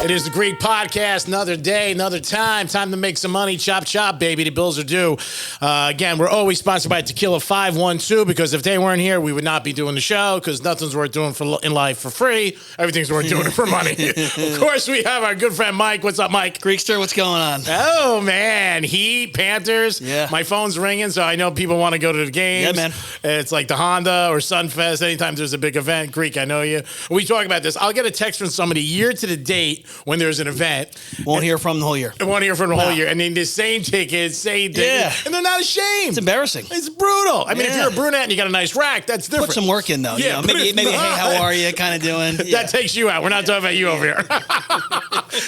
It is the Greek Podcast. Another day, another time. Time to make some money. Chop, chop, baby. The bills are due. Again, we're always sponsored by Tequila 512 because if they weren't here, we would not be doing the show because nothing's worth doing in life for free. Everything's worth doing it for money. Of course, we have our good friend Mike. What's up, Mike? Greekster, what's going on? Oh, man. Heat, Panthers. Yeah. My phone's ringing, so I know people want to go to the games. Yeah, man. It's like the Honda or Sunfest. Anytime there's a big event. Greek, I know you. We talk about this. I'll get a text from somebody year to the date when there's an event. Won't hear from the whole year. I won't hear from the whole year. And then the same tickets, same thing. Yeah. And they're not ashamed. It's embarrassing. It's brutal. I mean, if Yeah. you're a brunette and you got a nice rack, that's different. Put some work in, though. Yeah, You know, but maybe, it's hey, not. how are you kind of doing? Yeah. That takes you out. We're not talking about you over here.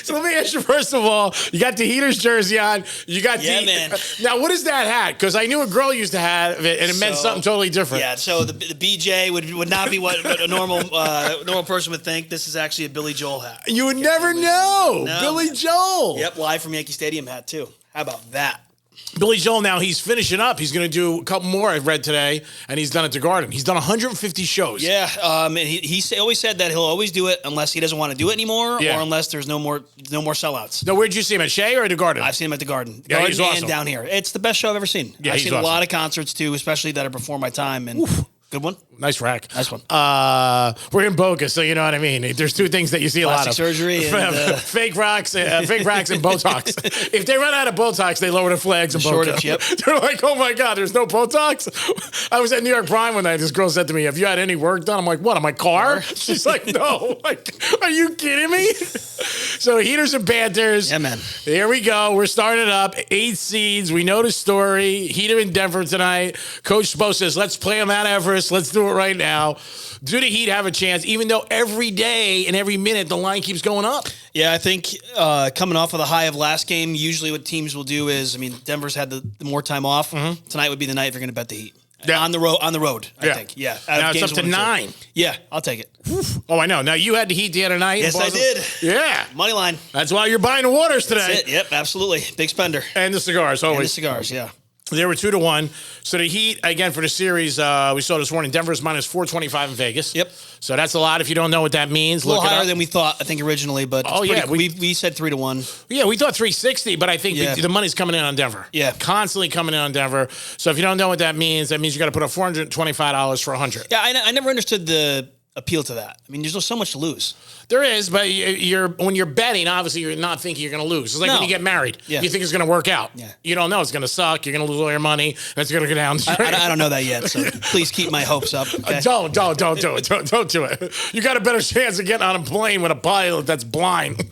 So let me ask you, first of all, you got the Heaters jersey on. You got man. Now, what is that hat? Because I knew a girl used to have it, and it meant something totally different. Yeah, so the BJ would not be what a normal person would think. This is actually a Billy Joel hat. You would never know. No. Billy Joel. Yep, live from Yankee Stadium hat, too. How about that? Billy Joel, now he's finishing up. He's going to do a couple more, I read today, and he's done at the Garden. He's done 150 shows. Yeah, and he always said that he'll always do it unless he doesn't want to do it anymore Yeah. or unless there's no more sellouts. Now, where'd you see him, at Shea or at the Garden? I've seen him at the Garden. Yeah, Garden he's awesome. and down here. It's the best show I've ever seen. Yeah, I've he's seen awesome. a lot of concerts, too, especially that are before my time. And good one. Nice rack. Nice one. We're in Boca, so you know what I mean. There's two things that you see a lot Plastic of: surgery and fake rocks, fake racks, and Botox. If they run out of Botox, they lower the flags in Boca. Shortage, yep. They're like, "Oh my God, there's no Botox." I was at New York Prime one night. This girl said to me, "Have you had any work done?" I'm like, "What, on my car?" She's like, "No." Like, are you kidding me? So Heaters and Panthers. Yeah, man. Here we go. We're starting up. 8 seeds. We know the story. Heater in Denver tonight. Coach Spo says, let's play them at Everest. Let's do it right now. Do the Heat have a chance, even though every day and every minute the line keeps going up? Yeah, I think coming off of the high of last game, usually what teams will do is, Denver's had the more time off. Tonight would be the night if you're going to bet the Heat. Yeah. On the road, I think. Yeah. Out of Now it's games up to 1 and 2. 9. Yeah, I'll take it. Oh, I know. Now you had the Heat the other night. Yes, I did. Yeah. Money line. That's why you're buying the waters today. That's it. Yep, absolutely. Big spender. And the cigars, And the always. cigars, yeah. They were 2-1. So the Heat, again, for the series, we saw this morning, Denver's minus 425 in Vegas. Yep. So that's a lot. If you don't know what that means, A little look it higher up. than we thought, I think, originally, but Oh, yeah, we said 3-1. Yeah, we thought 360, but I think Yeah. the money's coming in on Denver. Yeah. Constantly coming in on Denver. So if you don't know what that means you got to put up $425 for 100. Yeah, I never understood the appeal to that. There's just so much to lose. There is, but when you're betting, obviously you're not thinking you're going to lose. It's like No. when you get married. Yeah. You think it's going to work out. Yeah. You don't know it's going to suck. You're going to lose all your money. And it's going to go down the drain. I don't know that yet, so please keep my hopes up. Okay? Don't do it. Don't do it. You got a better chance of getting on a plane with a pilot that's blind.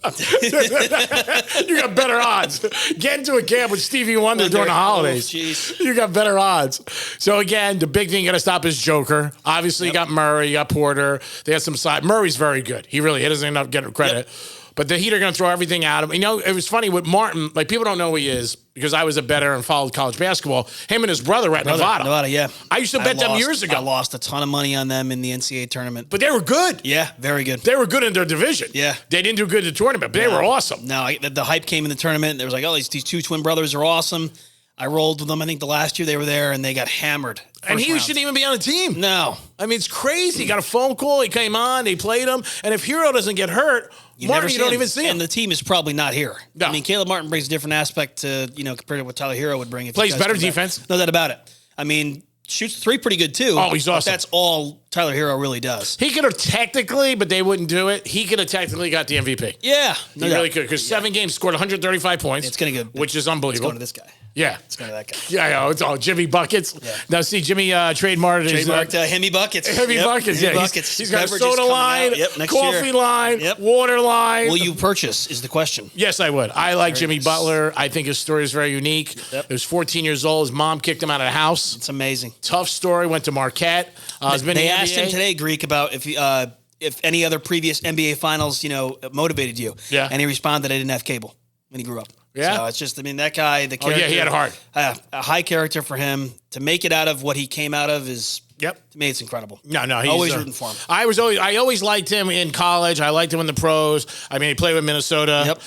You got better odds. Get into a camp with Stevie Wonder during the holidays. Oh, jeez. You got better odds. So again, the big thing you got to stop is Joker. Obviously, you got Murray, you got Porter. They had some side. Murray's very good. He doesn't end up getting credit. But the Heat are going to throw everything at him. It was funny with Martin. Like, people don't know who he is because I was a bettor and followed college basketball. Him and his brother were at Nevada. Yeah. I used to bet them years ago. I lost a ton of money on them in the NCAA tournament. But they were good. Yeah, very good. They were good in their division. Yeah. They didn't do good in the tournament, but they were awesome. No, the hype came in the tournament. There was like, these two twin brothers are awesome. I rolled with them. I think the last year they were there, and they got hammered. And he shouldn't even be on the team. No. It's crazy. He got a phone call. He came on. They played him. And if Hero doesn't get hurt, you don't even see him. And the team is probably not here. No. Caleb Martin brings a different aspect to, compared to what Tyler Hero would bring. If Plays you guys better come back. defense. No doubt about it. Shoots the three pretty good, too. Oh, he's awesome. But that's all Tyler Hero really does. He could have technically, but they wouldn't do it. He could have technically got the MVP. Yeah. He really could, because 7 games, scored 135 points. It's going to go. Which is It's unbelievable. going to this guy. Yeah. It's going to that guy. Yeah, it's all Jimmy Buckets. Yeah. Now, see, Jimmy trademarked Hemi Buckets. Heavy Buckets, Hemi yeah. Buckets. He's got a Beverages soda coming line, out. Yep, next coffee year. line, Yep. water line. Will you purchase is the question. Yes, I would. I like Jimmy nice. Butler. I think his story is very unique. Yep. He was 14 years old. His mom kicked him out of the house. It's amazing. Tough story. Went to Marquette. They asked him today, Greek, about if any other previous NBA finals, motivated you. Yeah. And he responded, I didn't have cable when he grew up. Yeah. So it's just, that guy, the character. Yeah, he had a heart. A high character for him. to make it out of what he came out of is. Yep. To me, it's incredible. No, he's always rooting for him. I always liked him in college. I liked him in the pros. I mean, he played with Minnesota. Yep.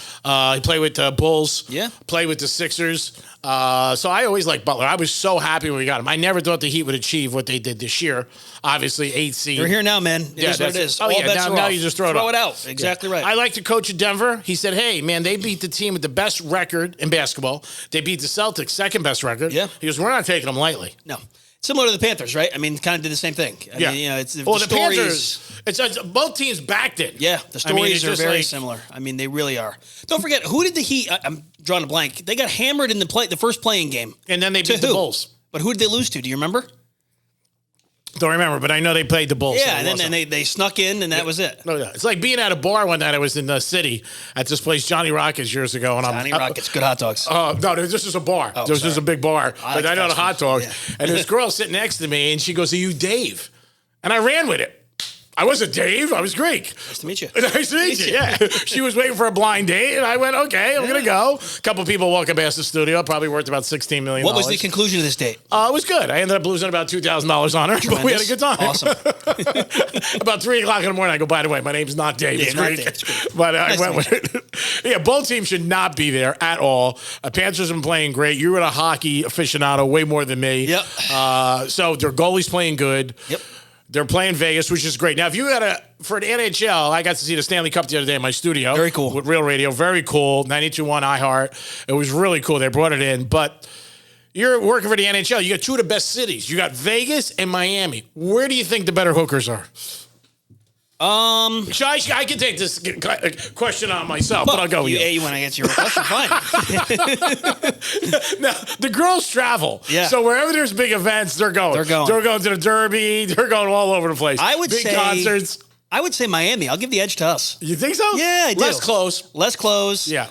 He played with the Bulls. Yeah. Played with the Sixers. So I always liked Butler. I was so happy when we got him. I never thought the Heat would achieve what they did this year. Obviously, 8th seed. You're here now, man. It is what it is. Oh, All yeah. bets are Now off. you just throw it out. Exactly right. I like the coach of Denver. He said, hey, man, they beat the team with the best record in basketball. They beat the Celtics, second best record. Yeah. He goes, we're not taking them lightly. No. Similar to the Panthers, right? I mean, kind of did the same thing. I mean, it's the stories. Panthers. It's both teams backed it. Yeah, the stories are very like, similar. I mean, they really are. Don't forget, who did the Heat? I'm drawing a blank. They got hammered in the first playing game, and then they beat the Bulls. But who did they lose to? Do you remember? Don't remember, but I know they played the Bulls. Yeah, and then they snuck in, and that was it. No, it's like being at a bar one night. I was in the city at this place, Johnny Rockets, years ago, and Johnny Rockets, good hot dogs. No, this is a bar. This is a big bar, but I know the hot dogs. Yeah. And this girl sitting next to me, and she goes, "Are you Dave?" And I ran with it. I wasn't Dave. I was Greek. Nice to meet you. Nice to meet you. Yeah. She was waiting for a blind date, and I went, okay, I'm going to go. A couple people walking past the studio, probably worth about $16 million. What was the conclusion of this date? It was good. I ended up losing about $2,000 on her, but we had a good time. Awesome. About 3 o'clock in the morning, I go, by the way, my name's not Dave. Yeah, It's not Greek. Dave. It's Greek. But Nice I went with it. Yeah, both teams should not be there at all. Panthers have been playing great. You're a hockey aficionado way more than me. Yep. So their goalie's playing good. Yep. They're playing Vegas, which is great. Now, if you had for an NHL, I got to see the Stanley Cup the other day in my studio. Very cool. With Real Radio. Very cool. 92.1 iHeart. It was really cool. They brought it in. But you're working for the NHL. You got two of the best cities. You got Vegas and Miami. Where do you think the better hookers are? I can take this question on myself, but I'll go with you. You want to answer your question? Fine. Now, the girls travel. Yeah. So wherever there's big events, they're going. They're going. They're going to the Derby. They're going all over the place. I would big say concerts. I would say Miami. I'll give the edge to us. You think so? Yeah, I do. Less close. Less close. Yeah.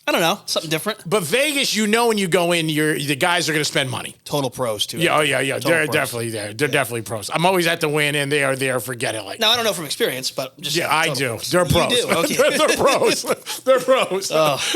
I don't know, something different. But Vegas, when you go in, the guys are going to spend money. Total pros too. Yeah, They're pros. definitely there. They're definitely pros. I'm always at the win, and they are there. Forget it. Like Now I don't know from experience, but just yeah, I do. pros. They're pros. You do. Okay. They're pros. They're pros.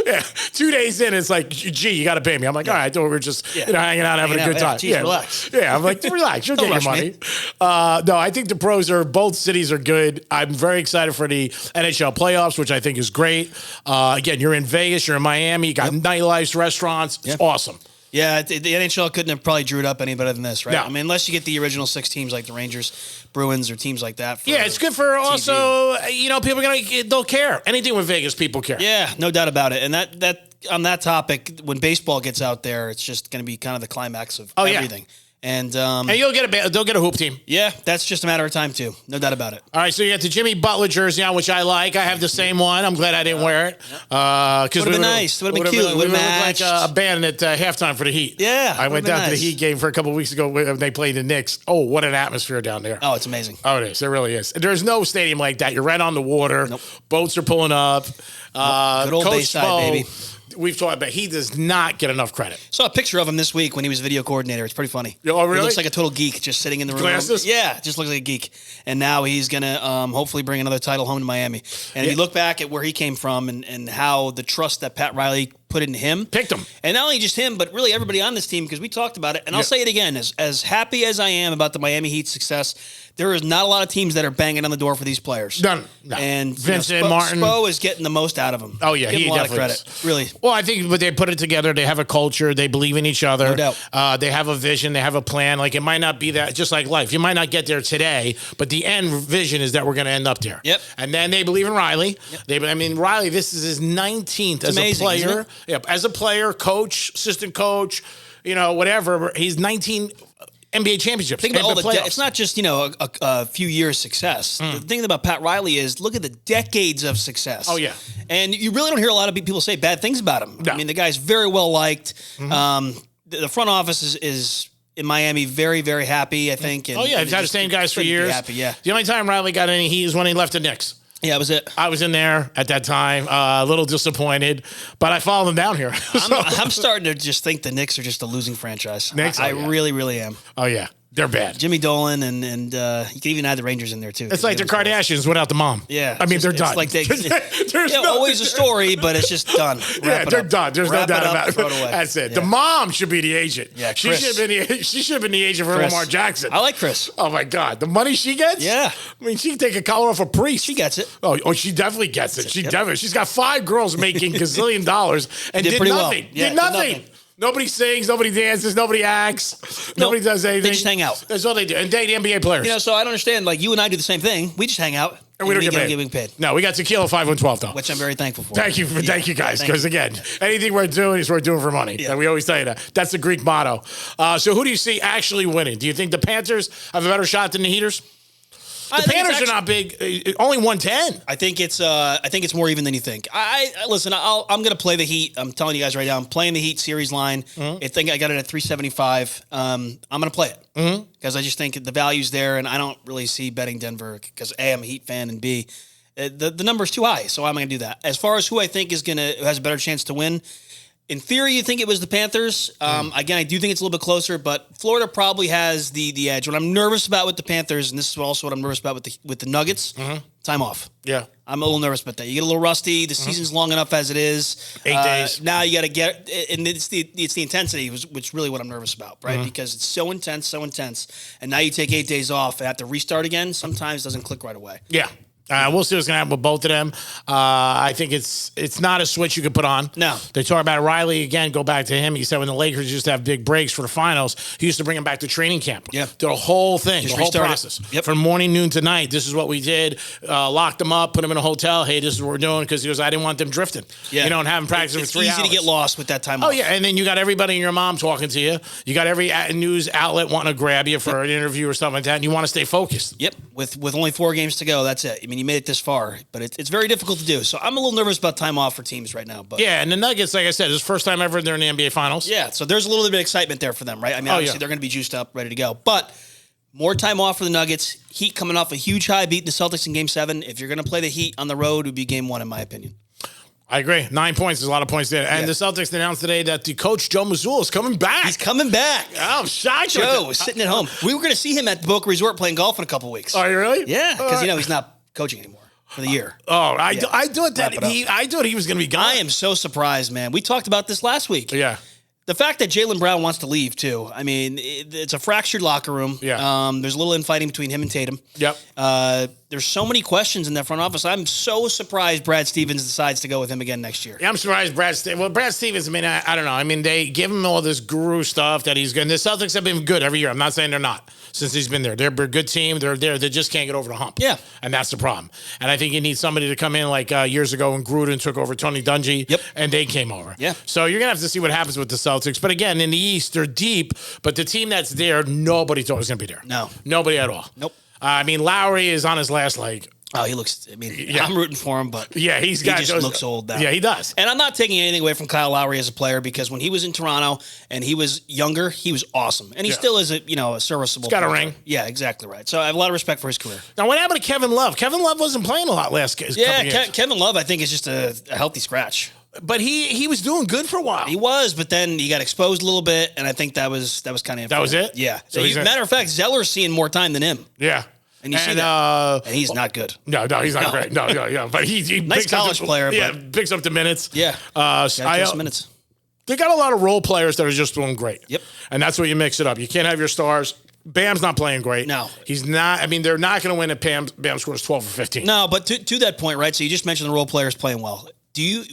Yeah. 2 days in, it's like, gee, you got to pay me. I'm like, all right, I thought we were just hanging out, having a good time. Geez, relax. Yeah, I'm like, relax. You'll get your rush money. me. No, I think the pros both cities are good. I'm very excited for the NHL playoffs, which I think is great. Again, you're in Vegas, you're in Miami, you got nightlife, restaurants. It's awesome. Yeah, the NHL couldn't have probably drew it up any better than this, right? No. I mean, unless you get the original 6 teams like the Rangers, Bruins, or teams like that. Yeah, it's good for also, people they'll care. Anything with Vegas, people care. Yeah, no doubt about it. And that on that topic, when baseball gets out there, it's just going to be kind of the climax of everything. And they'll get a hoop team. Yeah, that's just a matter of time too. No doubt about it. All right, so you got the Jimmy Butler jersey on, which I like. I have the same one. I'm glad I didn't wear it. Because Would've been nice. Would've been cute. We Would've would look like matched. a band at halftime for the Heat. Yeah, I went would've been down to the nice. Heat game for a couple of weeks ago when they played the Knicks. Oh, what an atmosphere down there. Oh, it's amazing. Oh, it is. It really is. There's no stadium like that. You're right on the water. Nope. Boats are pulling up. Good old Coach Bayside, Spo, baby. We've talked about he does not get enough credit. Saw a picture of him this week when he was video coordinator. It's pretty funny. Oh, really? He looks like a total geek just sitting in the room. Glasses? Yeah, just looks like a geek. And now he's going to hopefully bring another title home to Miami. And if you look back at where he came from and how the trust that Pat Riley put into him. Picked him. And not only just him, but really everybody on this team, because we talked about it. And I'll say it again, as happy as I am about the Miami Heat's success, there is not a lot of teams that are banging on the door for these players. No. And Vincent Martin. Spo is getting the most out of them. Oh, yeah, Give he him a lot of definitely credit. is. Really. Well, I think they put it together. They have a culture. They believe in each other. No doubt. They have a vision. They have a plan. Like, it might not be that, just like life. You might not get there today, but the end vision is that we're going to end up there. Yep. And then they believe in Riley. Yep. Riley, this is his 19th as amazing, a player. isn't it? Yep. As a player, coach, assistant coach, whatever. He's 19 NBA championships. Think about all the playoffs. it's not just a few years success. The thing about Pat Riley is look at the decades of success. Oh, yeah. And you really don't hear a lot of people say bad things about him. No. I mean, the guy's very well liked. The front office is in Miami very, very happy, I think. And, He's had the same guys for couldn't be years. happy, yeah. The only time Riley got any heat is when he left the Knicks. Yeah, that was it. I was in there at that time, a little disappointed, but I followed him down here. I'm starting to just think the Knicks are just a losing franchise. Knicks, I really, really am. Oh, yeah. They're bad. Jimmy Dolan and you can even add the Rangers in there too. It's like the Kardashians without the mom. Yeah, I mean they're done. It's like they, There's always a story, but it's just done. Yeah, they're done. There's no doubt about it. Throw it away. That's it. Yeah. The mom should be the agent. Yeah, she Chris. should have been the agent for Chris. Lamar Jackson. I like Chris. Oh my God, the money she gets. Yeah. I mean she can take a collar off a priest. She gets it. Oh, she definitely gets it. She definitely. She's got 5 girls making gazillion dollars and Did did pretty well. nothing. Yeah, Did nothing. Nobody sings, nobody dances, nobody acts, nobody does anything. They just hang out. That's all they do. And date NBA players. So I don't understand. Like you and I do the same thing. We just hang out and we don't get getting paid. No, we got Tequila 5-1-12 though. Which I'm very thankful for. Thank you guys. Thank Because again, anything we're doing is we're doing for money. Yeah. And we always tell you that. That's the Greek motto. So who do you see actually winning? Do you think the Panthers have a better shot than the Heaters? The Panthers are not big. Only 110. I think it's more even than you think. I listen. I'm going to play the Heat. I'm telling you guys right now. I'm playing the Heat series line. Mm-hmm. I think I got it at 375. I'm going to play it because I just think the value's there, and I don't really see betting Denver because A, I'm a Heat fan, and B, the number's too high. So I'm going to do that. As far as who I think who has a better chance to win. In theory, you think it was the Panthers. Again, I do think it's a little bit closer, but Florida probably has the edge. What I'm nervous about with the Panthers, and this is also what I'm nervous about with the Nuggets, time off. Yeah. I'm a little nervous about that. You get a little rusty. The season's long enough as it is. 8 days. Now you got to get, and it's the intensity, which really what I'm nervous about, right? Because it's so intense, and now you take 8 days off and have to restart again. Sometimes it doesn't click right away. Yeah. We'll see what's going to happen with both of them. I think it's not a switch you can put on. No. They talk about Riley again. Go back to him. He said when the Lakers used to have big breaks for the finals, he used to bring him back to training camp. Yeah. Did a whole thing, Just the whole restart it. process. Yep. From morning, noon to night. This is what we did. Locked them up, put them in a hotel. Hey, this is what we're doing because he goes, I didn't want them drifting. Yeah. You know, and having practice for 3 hours. It's easy to get lost with that time Oh off. yeah, and then you got everybody and your mom talking to you. You got every news outlet wanting to grab you for an interview or something like that, and you want to stay focused. Yep. With only 4 games to go, that's it. I mean, you made it this far, but it's very difficult to do. So I'm a little nervous about time off for teams right now. But Yeah, and the Nuggets, like I said, is the first time ever they're in the NBA Finals. yeah, so there's a little bit of excitement there for them, right? I mean, obviously they're going to be juiced up, ready to go. But more time off for the Nuggets. Heat coming off a huge high, beating the Celtics in Game 7. If you're going to play the Heat on the road, it would be Game 1, in my opinion. I agree. 9 points is a lot of points there. And Yeah. the Celtics announced today that the coach, Joe Mazzulla, is coming back. He's coming back. I'm shocked. Joe was sitting at home. We were going to see him at the Boca Resort playing golf in a couple weeks. Are you really? Yeah, because he's not coaching anymore for the year. Oh, I thought Wrap it up. I thought he was going to be gone. I am so surprised, man. We talked about this last week. Yeah. The fact that Jaylen Brown wants to leave too. I mean, it's a fractured locker room. Yeah. There's a little infighting between him and Tatum. Yep. There's so many questions in that front office. I'm so surprised Brad Stevens decides to go with him again next year. Yeah, I'm surprised Brad Stevens, I mean, I don't know. I mean, they give him all this guru stuff that he's good. And the Celtics have been good every year. I'm not saying they're not since he's been there. They're a good team. They're there. They just can't get over the hump. Yeah. And that's the problem. And I think you need somebody to come in like years ago when Gruden took over Tony Dungy. Yep. And they came over. Yeah. So you're going to have to see what happens with the Celtics. But again, in the East, they're deep. But the team that's there, nobody thought was going to be there. No. Nobody at all. Nope. I mean, Lowry is on his last leg. Oh, he looks. I mean, Yeah. I'm rooting for him, but Yeah, he just looks old now. Yeah, he does. And I'm not taking anything away from Kyle Lowry as a player because when he was in Toronto and he was younger, he was awesome, and he Yeah. still is a serviceable. He's got a player. ring. Yeah, exactly right. So I have a lot of respect for his career. Now, what happened to Kevin Love? Kevin Love wasn't playing a lot last couple Yeah, years. Kevin Love, I think, is just a healthy scratch. But he was doing good for a while. He was, but then he got exposed a little bit, and I think that was kind of That was it? Yeah. So So he's matter of fact, Zeller's seeing more time than him, Yeah. and you see that, and he's not good. No, he's not great. No, yeah. But he Nice picks up college player, Yeah, but- picks up the minutes. Yeah. So Got those minutes. they got a lot of role players that are just doing great. Yep. And that's where you mix it up. You can't have your stars. Bam's not playing great. No. He's not. I mean, they're not going to win if Bam scores 12 or 15. No, but to that point, right? So you just mentioned the role players playing well.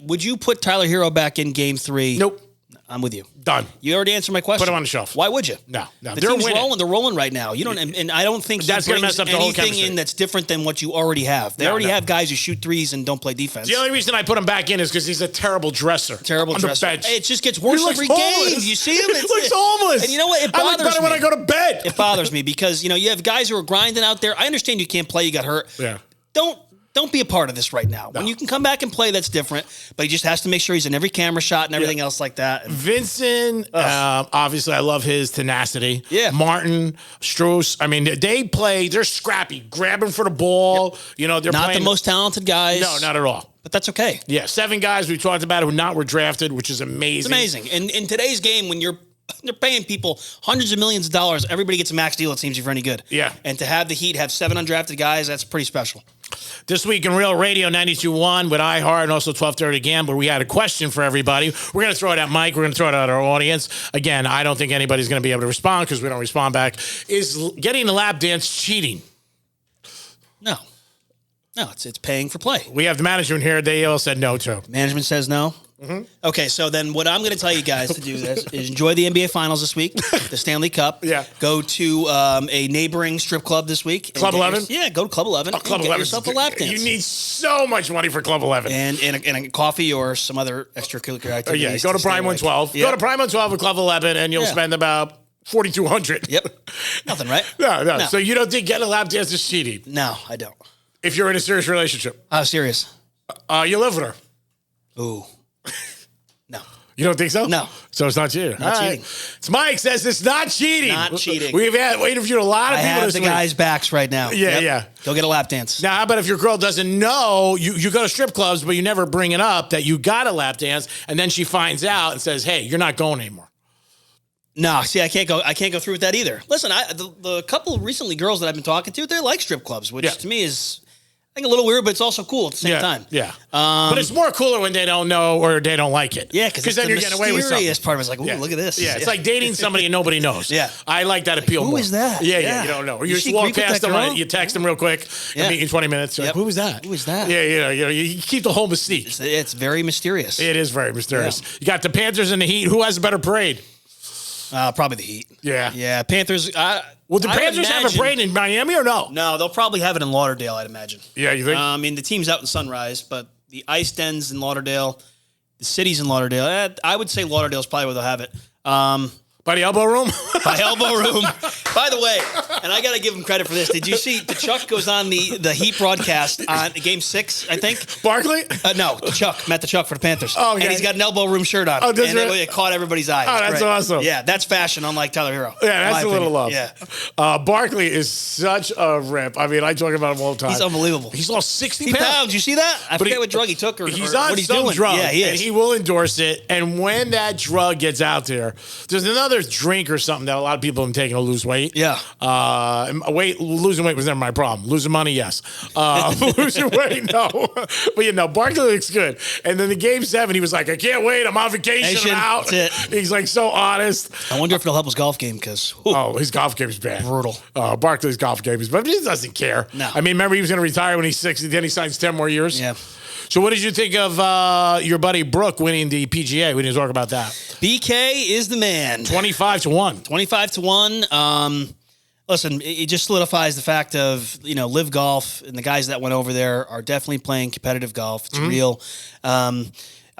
Would you put Tyler Hero back in Game 3? Nope. I'm with you. Done. You already answered my question. Put him on the shelf. Why would you? No. The They're team's winning. rolling. They're rolling right now. You don't, and I don't think That's he gonna brings mess up the whole anything chemistry. in that's different than what you already have. They already no. have guys who shoot threes and don't play defense. The only reason I put him back in is because he's a terrible dresser. Terrible on dresser. the bench. Hey, it just gets worse He looks every homeless. game. You see him? He looks homeless. And you know what? It I look bothers better me. when I go to bed. It bothers me because you have guys who are grinding out there. I understand you can't play. You got hurt. Yeah. Don't be a part of this right now. When you can come back and play, that's different. But he just has to make sure he's in every camera shot and everything else like that. And Vincent, obviously, I love his tenacity. Yeah. Martin, Strus. I mean, they play. They're scrappy, grabbing for the ball. You know, they're not playing, the most talented guys. No, not at all. But that's okay. Yeah, 7 guys we talked about who were drafted, which is amazing. It's amazing. And in today's game, when you're they're paying people hundreds of millions of dollars. Everybody gets a max deal, it seems, if you're any good. Yeah. And to have the Heat have 7 undrafted guys, that's pretty special. This week in Real Radio 92.1 with iHeart and also 1230 Gambler, we had a question for everybody. We're going to throw it at Mike. We're going to throw it at our audience. Again, I don't think anybody's going to be able to respond because we don't respond back. Is getting the lap dance cheating? No, it's paying for play. We have the management here. They all said no to. Management says no. Mm-hmm. Okay, so then what I'm going to tell you guys to do is enjoy the NBA Finals this week, the Stanley Cup. Yeah. Go to a neighboring strip club this week. Club 11? Yeah, go to Club 11. Club and 11. Get yourself a lap dance. You need so much money for Club 11. And a coffee or some other extracurricular activities. Yeah, go to Prime 112. Yep. Go to Prime 112 with Club 11, and you'll spend about $4,200. Yep. Nothing, right? No. So you don't think getting a lap dance is cheating? No, I don't. If you're in a serious relationship. Oh, serious? You live with her. Ooh. No. You don't think so? No. So it's not cheating. Not All cheating. Right. It's Mike says it's not cheating. Not cheating. We've interviewed a lot of I people have this the week. guys' backs right now. Yeah, yeah. Go get a lap dance. Now, how about if your girl doesn't know, you go to strip clubs, but you never bring it up that you got a lap dance, and then she finds out and says, hey, you're not going anymore. No, see, I can't go through with that either. Listen, the couple of recently girls that I've been talking to, they like strip clubs, which to me is, I think, a little weird, but it's also cool at the same time. Yeah. But it's more cooler when they don't know or they don't like it. Yeah, because then you're getting away with something. The mysterious part of it's like, ooh, look at this. Yeah, it's like dating somebody and nobody knows. Yeah. I like that appeal who more. is that? Yeah, you don't know. Or you Is just she walk creepy with past that them, girl? you text them real quick, and meet in 20 minutes. You're like, who is that? Who is that? Yeah, you keep the whole mystique. It's very mysterious. It is very mysterious. You got the Panthers and the Heat. Who has a better parade? Probably the Heat. Yeah. Yeah, Panthers. Will the Panthers have a parade in Miami or no? No, they'll probably have it in Lauderdale, I'd imagine. Yeah, you think? I mean, the team's out in Sunrise, but the Ice Dens in Lauderdale, the city's in Lauderdale. I would say Lauderdale's probably where they'll have it. By the elbow room? By elbow room. By the way, and I got to give him credit for this. Did you see the Chuck goes on the Heat broadcast on Game 6, I think? Barkley? No, the Chuck. Matt the Chuck for the Panthers. Oh, okay. And he's got an elbow room shirt on. Oh, does and it? it caught everybody's eye. Oh, that's Great. awesome. Yeah, that's fashion, unlike Tyler Hero. Yeah, that's a little love. Yeah. Barkley is such a rip. I mean, I talk about him all the time. He's unbelievable. He's lost 60 60 pounds. pounds. You see that? I forget what drug he took or he's or on what he's some doing. drug. Yeah, he is. And he will endorse it. And when that drug gets out there, there's another drink or something that a lot of people have been taking to lose weight. Yeah. Losing weight was never my problem. Losing money, yes. Losing weight, no. But Barkley looks good. And then the Game 7, he was like, I can't wait. I'm on vacation. I'm out. That's it. He's like so honest. I wonder if it'll help his golf game because His golf game is bad. brutal. Barkley's golf game is bad. But he doesn't care. No. I mean, remember he was going to retire when he's 60. Then he signs 10 more years. Yeah. So what did you think of your buddy Brooke winning the PGA? We didn't talk about that. BK is the man. 25-1. 25-1. Listen, it just solidifies the fact of, Live Golf and the guys that went over there are definitely playing competitive golf. It's real.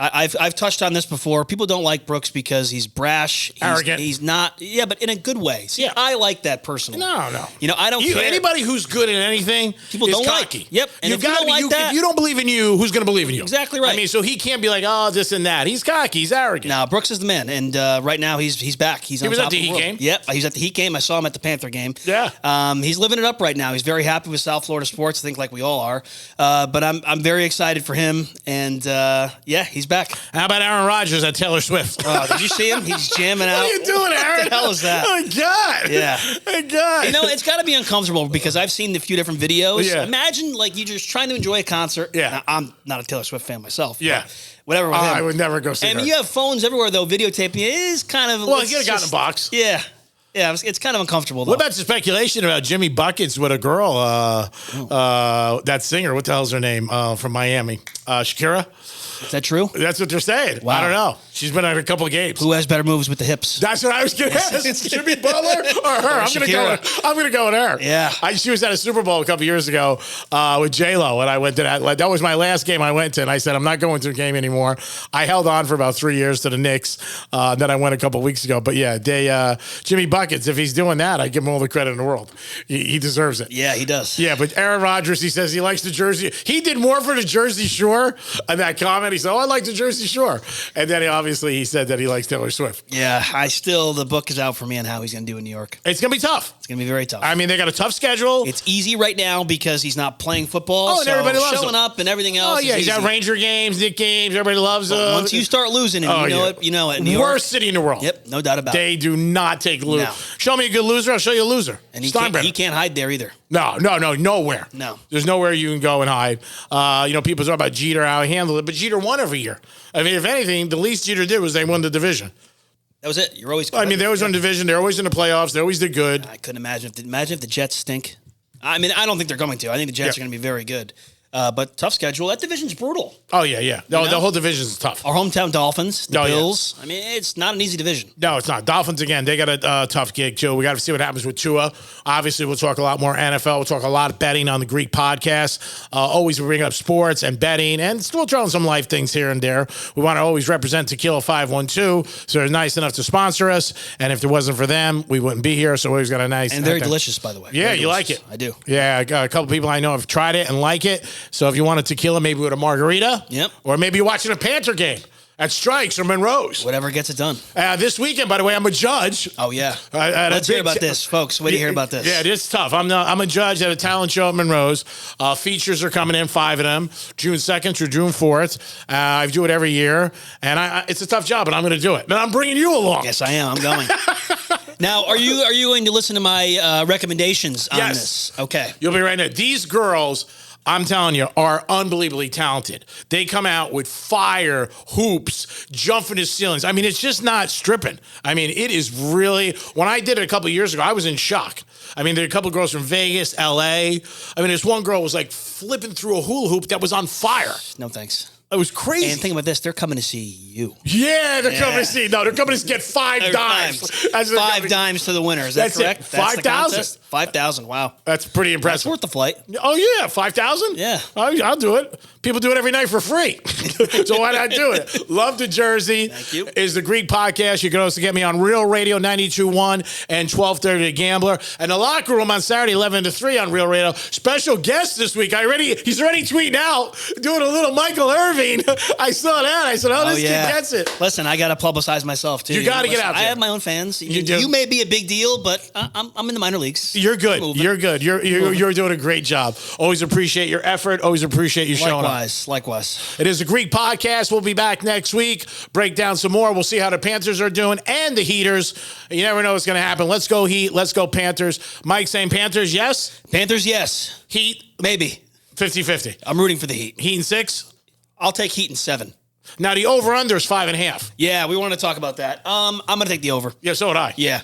I've touched on this before. People don't like Brooks because he's brash. Arrogant. He's not. Yeah, but in a good way. See, Yeah. I like that personally. No. I don't care. Anybody who's good at anything People is don't like. cocky. Yep. And if you don't like that- if you don't believe in you, who's going to believe in you? Exactly right. I mean, so he can't be like, oh, this and that. He's cocky. He's arrogant. Now, Brooks is the man, and right now he's back. He was at the Heat game? Yep, he's at the Heat game. I saw him at the Panther game. Yeah. He's living it up right now. He's very happy with South Florida sports. I think like we all are. But I'm very excited for him, and he's back. How about Aaron Rodgers at Taylor Swift? Did you see him? He's jamming out. What are you doing, Aaron? What the hell is that? Oh, my God. Yeah. Oh, my God. It's got to be uncomfortable because I've seen a few different videos. Yeah. Imagine like you're just trying to enjoy a concert. Yeah. Now, I'm not a Taylor Swift fan myself. but Yeah. Whatever with him. I would never go see And her. you have phones everywhere though. Videotaping it is kind of. Well, it's you could have gotten just- a box. Yeah. Yeah, it's kind of uncomfortable, though. What about the speculation about Jimmy Buckets with a girl, that singer, what the hell's her name, from Miami? Shakira? Is that true? That's what they're saying. Wow. I don't know. She's been at a couple of games. Who has better moves with the hips? That's what I was going to ask. Jimmy Butler or her? I'm going to go with her. Yeah. She was at a Super Bowl a couple years ago with J-Lo, and I went to that. That was my last game I went to, and I said, I'm not going to a game anymore. I held on for about 3 years to the Knicks. Then I went a couple of weeks ago. But, yeah, Jimmy Buckets, if he's doing that, I give him all the credit in the world. He deserves it. Yeah, he does. Yeah, but Aaron Rodgers, he says he likes the jersey. He did more for the Jersey Shore in that comment went, he said, "Oh, I like the Jersey Shore," and then he said that he likes Taylor Swift. Yeah, the book is out for me on how he's going to do in New York. It's gonna be tough. It's going to be very tough. I mean, they got a tough schedule. It's easy right now because he's not playing football. Oh, and so everybody loves showing him. up and everything else. Oh yeah, is he's got easy. Ranger games, Nick games. Everybody loves him. Once you start losing, and you know it. New York. Worst city in the world. Yep, no doubt about it. They do not take lose. No. Show me a good loser, I'll show you a loser. And Steinbrenner. he can't hide there either. No, nowhere. No. There's nowhere you can go and hide. People talk about Jeter, how he handled it, but Jeter won every year. I mean, if anything, the least Jeter did was they won the division. That was it. You're always. I mean, they always won the division. They're always in the playoffs. They always did good. I couldn't imagine. Imagine if the Jets stink. I mean, I don't think they're going to. I think the Jets are going to be very good. But tough schedule. That division's brutal. Oh, yeah. No, the whole division is tough. Our hometown Dolphins, the Oh, yeah. Bills. I mean, it's not an easy division. No, it's not. Dolphins, again, they got a tough gig, too. We got to see what happens with Tua. Obviously, we'll talk a lot more NFL. We'll talk a lot of betting on the Greek podcast. Always bring up sports and betting and still throwing some life things here and there. We want to always represent Tequila 512, so they're nice enough to sponsor us. And if it wasn't for them, we wouldn't be here. So we always got a nice... And very delicious, by the way. Yeah, Very you like delicious. it. I do. Yeah, I got a couple people I know have tried it and like it. So if you want a tequila, maybe with a margarita. Yep. Or maybe you're watching a Panther game at Strikes or Monroe's. Whatever gets it done. This weekend, by the way, I'm a judge. Oh, yeah. Let's hear about this, folks. Wait to hear about this. Yeah, it's tough. I'm a judge at a talent show at Monroe's. Features are coming in, 5 of them, June 2nd through June 4th. I do it every year, and it's a tough job, but I'm going to do it. But I'm bringing you along. Yes, I am. I'm going. Now, are you going to listen to my recommendations on Yes. this? Okay. You'll be right there. These girls, I'm telling you, are unbelievably talented. They come out with fire, hoops, jumping the ceilings. I mean, it's just not stripping. I mean, it is really, when I did it a couple of years ago, I was in shock. I mean, there are a couple of girls from Vegas, LA. I mean, this one girl was like flipping through a hula hoop that was on fire. No, thanks. It was crazy. And think about this. They're coming to see you. Yeah, they're coming to see. No, they're coming to get $5. That's what they're coming- $5 to the winner. Is that That's it. correct? 5,000. 5,000. Wow. That's pretty That's impressive. worth the flight. Oh, yeah, 5,000? Yeah. I'll do it. People do it every night for free. So why not do it? Love the Jersey. Thank you. Is the Greek podcast. You can also get me on Real Radio 92.1 and 12:30 The Gambler. And the Locker Room on Saturday 11 to 3 on Real Radio. Special guest this week. He's already tweeting out, doing a little Michael Irving. I saw that. I said, this kid gets it. Listen, I got to publicize myself, too. You gotta get Listen, out there. I have my own fans. You do. You may be a big deal, but I'm in the minor leagues. You're good. Moving. You're good. You're doing a great job. Always appreciate your effort. Always appreciate you showing up. Likewise. It is the Greek podcast. We'll be back next week. Break down some more. We'll see how the Panthers are doing and the Heaters. You never know what's going to happen. Let's go Heat. Let's go Panthers. Mike saying Panthers, yes? Panthers, yes. Heat, Maybe. 50-50. I'm rooting for the Heat. Heat and 6? I'll take Heat in 7. Now, the over-under is 5.5. Yeah, we want to talk about that. I'm going to take the over. Yeah, so would I. Yeah.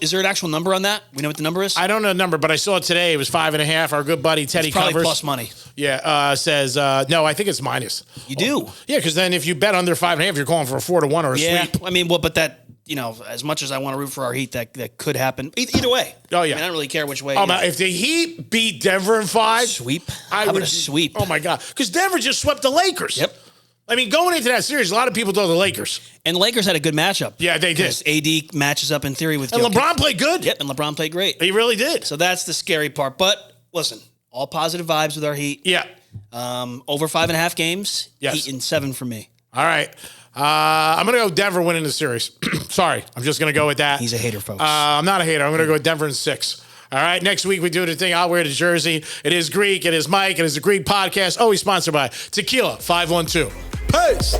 Is there an actual number on that? We know what the number is? I don't know the number, but I saw it today. It was 5.5. Our good buddy Teddy It's probably covers. plus money. Yeah, says, no, I think it's minus. You do? Yeah, because then if you bet under 5.5, you're calling for a 4-1 or a Yeah. sweep. I mean, but that, as much as I want to root for our Heat, that could happen. Either way. Oh, yeah. I don't really care which way. Oh, man, if the Heat beat Denver in 5, Sweep? I How would about a sweep? Oh my God, because Denver just swept the Lakers. Yep. I mean, going into that series, a lot of people thought the Lakers. And the Lakers had a good matchup. Yeah, they did. Because AD matches up in theory with And Jokic. LeBron played good. Yep, and LeBron played great. He really did. So that's the scary part. But listen, all positive vibes with our Heat. Yeah. Over 5.5 games. Yes. Heat in 7 for me. All right. I'm going to go Denver winning the series. Sorry. I'm just going to go with that. He's a hater, folks. I'm not a hater. I'm going to go with Denver in 6. All right. Next week, we do the thing. I'll wear the jersey. It is Greek. It is Mike. It is the Greek podcast. Always sponsored by Tequila 512. Peace.